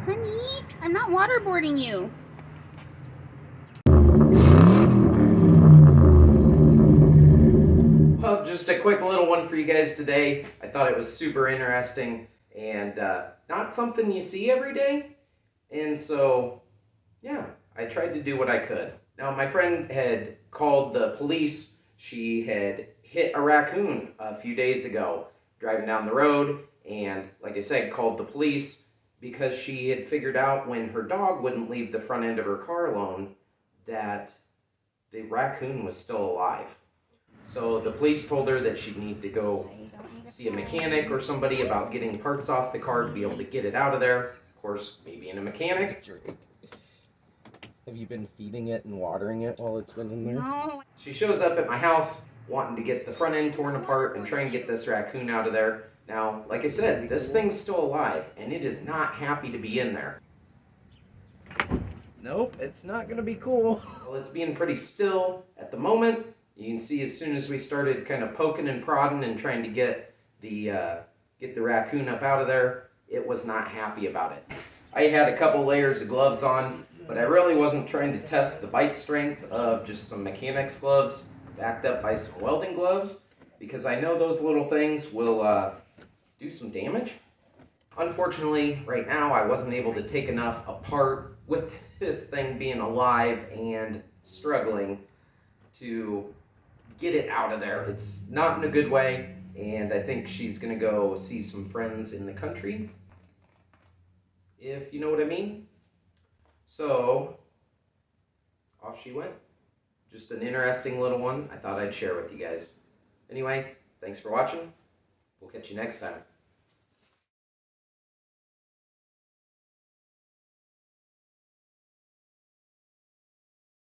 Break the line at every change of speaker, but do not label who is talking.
Honey, I'm not waterboarding you.
Well, just a quick little one for you guys today. I thought it was super interesting and not something you see every day. And so, yeah, I tried to do what I could. Now, my friend had called the police. She had hit a raccoon a few days ago driving down the road, and like I said, called the police because she had figured out when her dog wouldn't leave the front end of her car alone that the raccoon was still alive. So the police told her that she'd need to go see a mechanic or somebody about getting parts off the car to be able to get it out of there. Of course, me being a mechanic. Have you been feeding it and watering it while it's been in there?
No.
She shows up at my house wanting to get the front end torn apart and try and get this raccoon out of there. Now, like I said, this thing's still alive and it is not happy to be in there. Nope, it's not gonna be cool. Well, it's being pretty still at the moment. You can see as soon as we started kind of poking and prodding and trying to get the raccoon up out of there, it was not happy about it. I had a couple layers of gloves on, but I really wasn't trying to test the bite strength of just some mechanics gloves backed up by some welding gloves, because I know those little things will do some damage. Unfortunately, right now I wasn't able to take enough apart with this thing being alive and struggling to get it out of there. It's not in a good way, and I think she's gonna go see some friends in the country, if you know what I mean. So, off she went. Just an interesting little one I thought I'd share with you guys. Anyway, thanks for watching. We'll catch you next time.